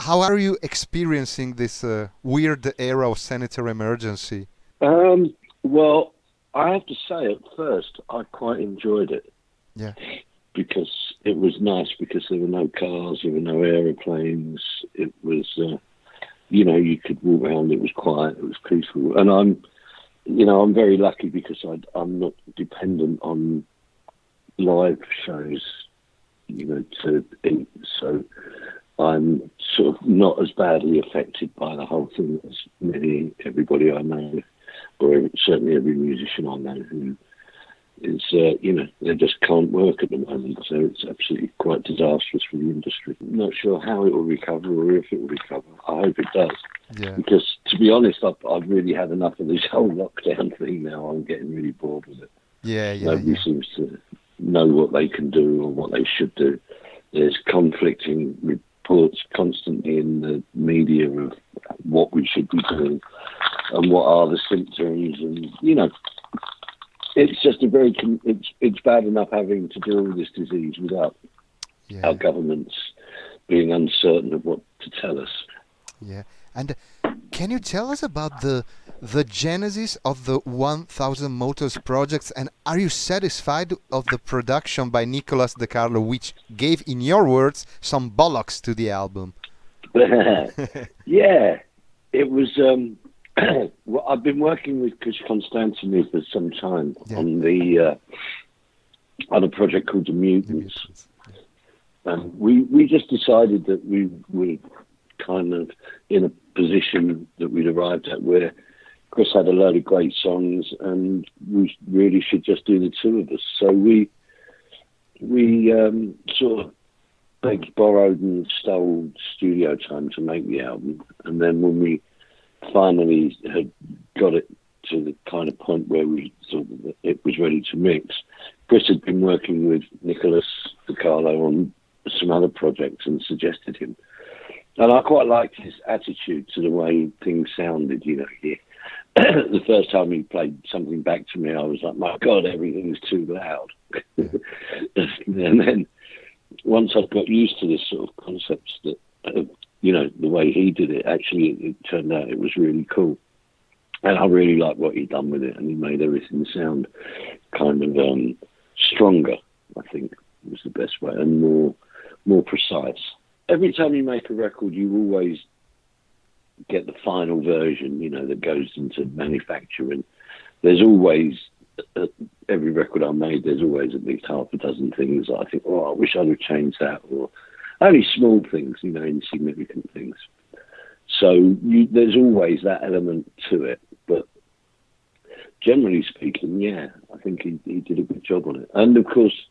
how are you experiencing this weird era of sanitary emergency? Well, I have to say, at first, I quite enjoyed it. Yeah. Because it was nice, because there were no cars, there were no aeroplanes. It was, you could walk around. It was quiet. It was peaceful. And I'm very lucky because I'm not dependent on live shows, to eat. So I'm sort of not as badly affected by the whole thing as everybody I know, or certainly every musician I know who is, they just can't work at the moment. So it's absolutely quite disastrous for the industry. I'm not sure how it will recover or if it will recover. I hope it does. Yeah. Because, to be honest, I've really had enough of this whole lockdown thing now. I'm getting really bored with it. Nobody seems to know what they can do or what they should do. There's conflicting reports constantly in the media of what we should be doing and what are the symptoms. And, it's just it's bad enough having to deal with this disease without our governments being uncertain of what to tell us. Yeah. And can you tell us about the genesis of the 1000 Motors projects, and are you satisfied of the production by Nicolas De Carlo, which gave, in your words, some bollocks to the album? Yeah, it was. Well, I've been working with Chris Constantini for some time on a project called The Mutants. And we just decided that we were kind of in a position that we'd arrived at where Chris had a load of great songs and we really should just do the two of us. So we sort of begged, borrowed and stole studio time to make the album. And then when we finally had got it to the kind of point where we thought that it was ready to mix, Chris had been working with Nicolas De Carlo on some other projects and suggested him. And I quite liked his attitude to the way things sounded, The first time he played something back to me, I was like, my God, everything's too loud. And then once I got used to this sort of concepts that, the way he did it, actually it turned out it was really cool. And I really liked what he'd done with it, and he made everything sound kind of stronger, I think was the best way, and more precise. Every time you make a record, you always get the final version, that goes into manufacturing. There's always, every record I made, there's always at least half a dozen things that I think, I wish I'd have changed that, or only small things, insignificant things. So there's always that element to it. But generally speaking, I think he did a good job on it. And of course,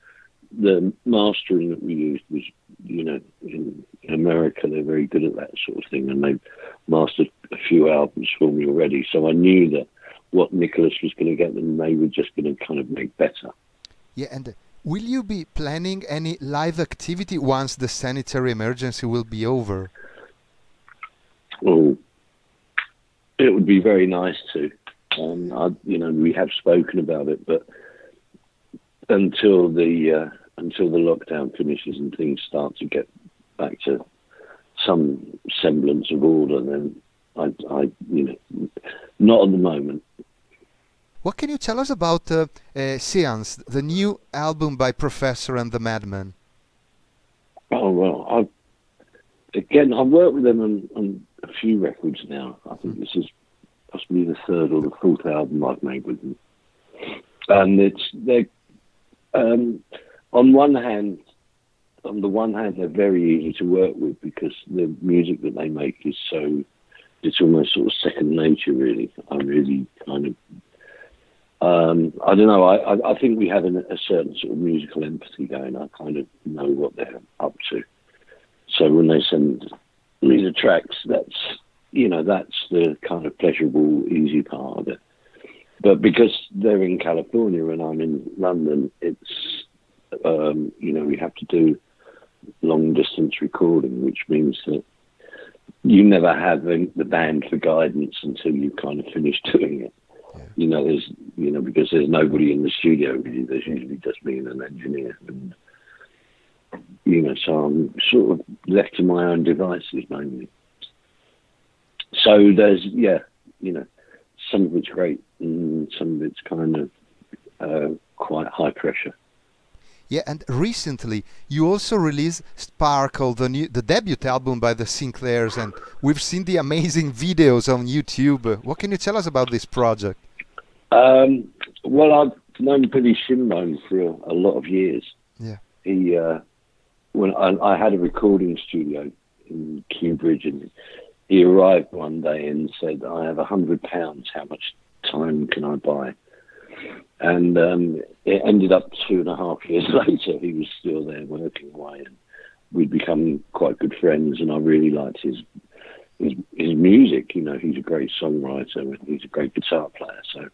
the mastering that we used was, in America, they're very good at that sort of thing, and they've mastered a few albums for me already. So I knew that what Nicolas was going to get them, they were just going to kind of make better. Yeah, and will you be planning any live activity once the sanitary emergency will be over? Well, it would be very nice to. We have spoken about it, but until the lockdown finishes and things start to get back to some semblance of order, then not at the moment. What can you tell us about Seance, the new album by Professor and the Madman? Oh, well, I've worked with them on a few records now. I think this is possibly the third or the fourth album I've made with them. And they're on the one hand, they're very easy to work with because the music that they make is it's almost sort of second nature, really. I really kind of, I don't know, I think we have a certain sort of musical empathy going. I kind of know what they're up to. So when they send me the tracks, that's the kind of pleasurable, easy part of it. But because they're in California and I'm in London, it's, we have to do long distance recording, which means that you never have the band for guidance until you kind of finish doing it. Yeah. Because there's nobody in the studio really. There's usually just me and an engineer. And so I'm sort of left to my own devices mainly. So there's, some of it's great and some of it's kind of quite high pressure. Yeah, and recently you also released Sparkle, the debut album by the Sinclairs, and we've seen the amazing videos on YouTube. What can you tell us about this project? Well, I've known Billy Shinbone for a lot of years. Yeah. He, when I had a recording studio in Cambridge, and he arrived one day and said, "I have £100. How much time can I buy?" And it ended up 2.5 years later, he was still there working away, and we'd become quite good friends. And I really liked his music. He's a great songwriter and he's a great guitar player. So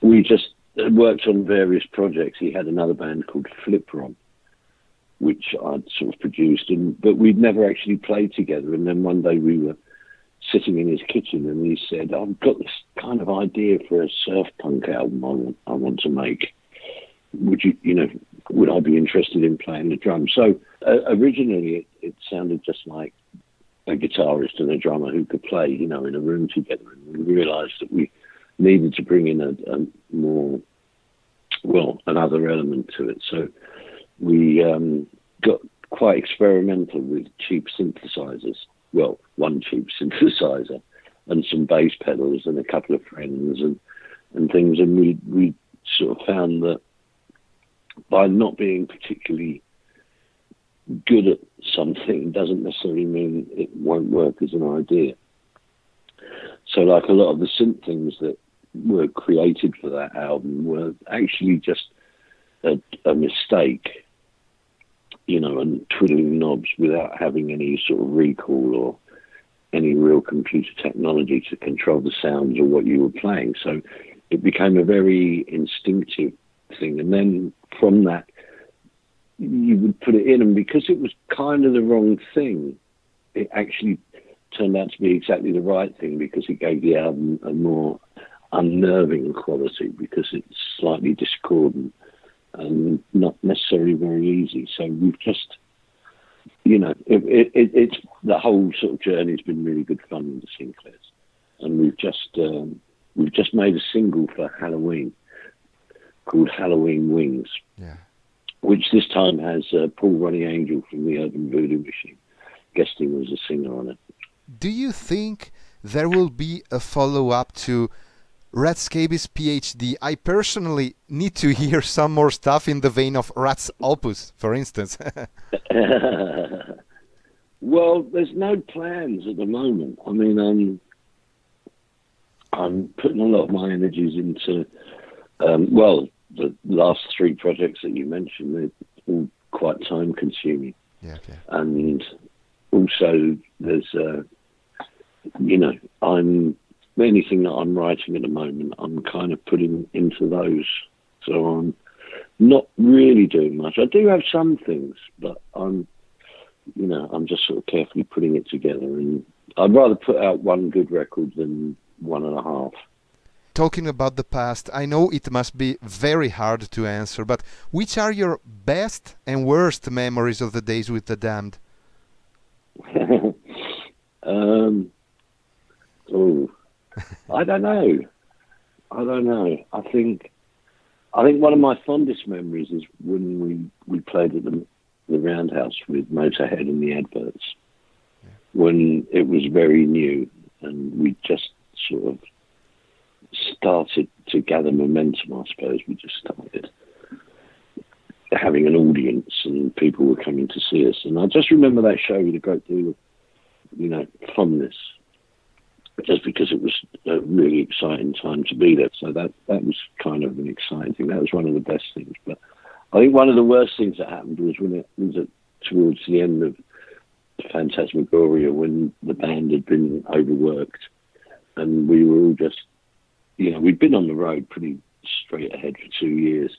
we just worked on various projects. He had another band called Flipron, which I'd sort of produced, but we'd never actually played together. And then one day we were sitting in his kitchen, and he said, "I've got this kind of idea for a surf punk album I want to make. Would I be interested in playing the drums?" So originally it sounded just like a guitarist and a drummer who could play, in a room together. And we realised that we needed to bring in another element to it. So we got quite experimental with cheap synthesizers. Well, one cheap synthesizer and some bass pedals and a couple of friends and things. And we sort of found that by not being particularly good at something doesn't necessarily mean it won't work as an idea. So like a lot of the synth things that were created for that album were actually just a mistake, and twiddling knobs without having any sort of recall or any real computer technology to control the sounds or what you were playing. So it became a very instinctive thing. And then from that, you would put it in, and because it was kind of the wrong thing, it actually turned out to be exactly the right thing, because it gave the album a more unnerving quality, because it's slightly discordant and not necessarily very easy. So we've just, it's the whole sort of journey's been really good fun with the Sinclairs, and we've just made a single for Halloween called Halloween Wings, which this time has Paul Ronnie Angel from the Urban Voodoo Machine guesting as a singer on it. Do you think there will be a follow-up to Rat Scabies PhD? I personally need to hear some more stuff in the vein of Rat's Opus, for instance. Well, there's no plans at the moment. I mean, I'm putting a lot of my energies into, the last 3 projects that you mentioned, they're all quite time-consuming. Yeah. And also, there's, anything that I'm writing at the moment, I'm kind of putting into those. So I'm not really doing much. I do have some things, but I'm just sort of carefully putting it together. And I'd rather put out one good record than 1.5. Talking about the past, I know it must be very hard to answer, but which are your best and worst memories of the days with the Damned? I don't know. I think one of my fondest memories is when we played at the Roundhouse with Motorhead and the Adverts, when it was very new, and we just sort of started to gather momentum. I suppose we just started having an audience, and people were coming to see us. And I just remember that show with a great deal of, fondness, just because it was a really exciting time to be there. So that was kind of an exciting thing. That was one of the best things. But I think one of the worst things that happened was when it was towards the end of Phantasmagoria, when the band had been overworked, and we were all just, we'd been on the road pretty straight ahead for 2 years,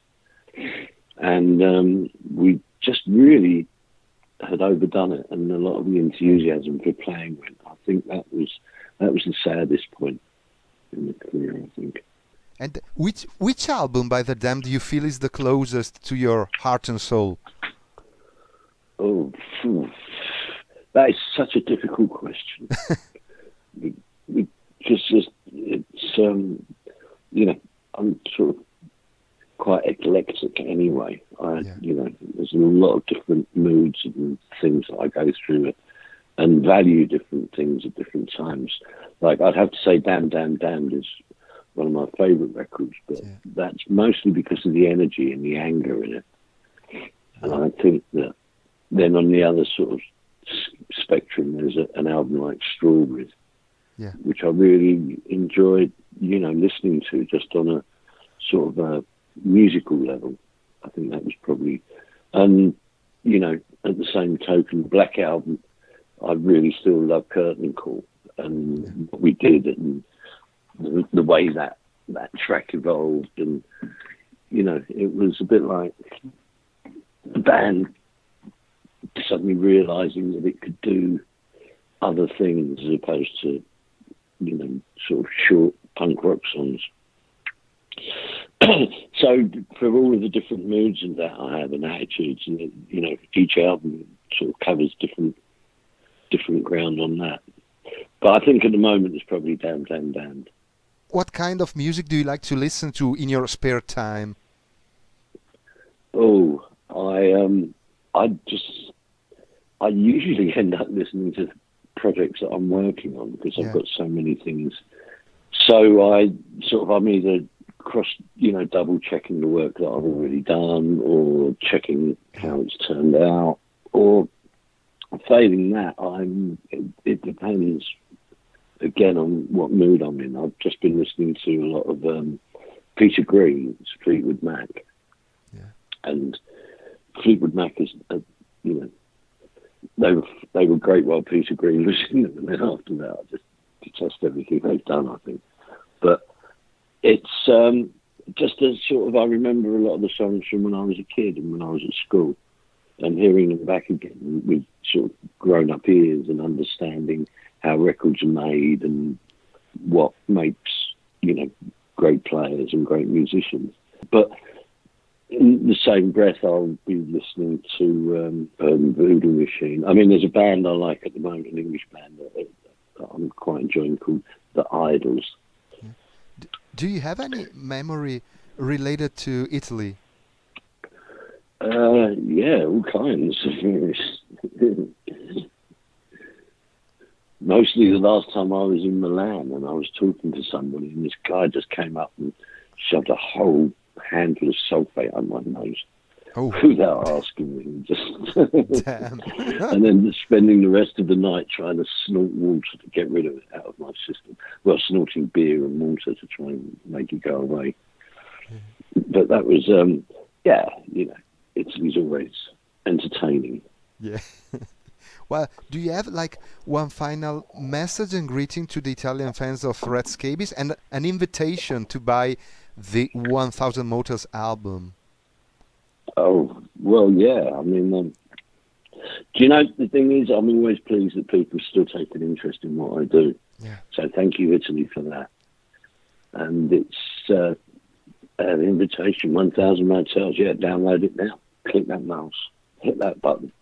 and we just really had overdone it, and a lot of the enthusiasm for playing went. I think that was the saddest point in the career, I think. And which album by the Damned do you feel is the closest to your heart and soul? Phew, that is such a difficult question. Because it's you know, I'm sort of quite eclectic anyway. You know, there's a lot of different moods and things that I go through and value different things at different times. Like, I'd have to say Damn, Damn, Damned is one of my favourite records, but that's mostly because of the energy and the anger in it. And I think that then on the other sort of spectrum, there's an album like Strawberries, which I really enjoyed, you know, listening to just on a sort of a musical level. I think that was probably, and you know, at the same token, Black Album, I really still love Curtain Call and what we did and the way that track evolved, and you know, it was a bit like the band suddenly realizing that it could do other things as opposed to, you know, sort of short punk rock songs. So for all of the different moods and that I have and attitudes, and you know, each album sort of covers different ground on that. But I think at the moment it's probably Damn, Damn, Damned. What kind of music do you like to listen to in your spare time? Oh, I usually end up listening to projects that I'm working on because I've got so many things. So I'm either double checking the work that I've already done, or checking how it's turned out, or failing that, it depends again on what mood I'm in. I've just been listening to a lot of Peter Green's Fleetwood Mac, and Fleetwood Mac is, you know, they were great while Peter Green was in them, and then after that, I just detest everything they've done, I think. But it's just as sort of, I remember a lot of the songs from when I was a kid and when I was at school, and hearing them back again with sort of grown-up ears and understanding how records are made and what makes, you know, great players and great musicians. But in the same breath, I'll be listening to Voodoo Machine. I mean, there's a band I like at the moment, an English band that I'm quite enjoying called The Idols. Do you have any memory related to Italy? Yeah, all kinds. Mostly the last time I was in Milan and I was talking to somebody, and this guy just came up and shoved a whole handful of sulfate on my nose. Oh. Without asking me. Just Damn. And then just spending the rest of the night trying to snort water to get rid of it out of my system. Well, snorting beer and water to try and make it go away. But that was, you know, Italy's always entertaining. Yeah. Well, do you have like one final message and greeting to the Italian fans of Red Scabies and an invitation to buy the 1000 Motors album? Oh, well, yeah. I mean, do you know, the thing is, I'm always pleased that people still take an interest in what I do. Yeah. So thank you, Italy, for that. And it's an invitation, 1000 Motels. Yeah, download it now. Click that mouse. Hit that button.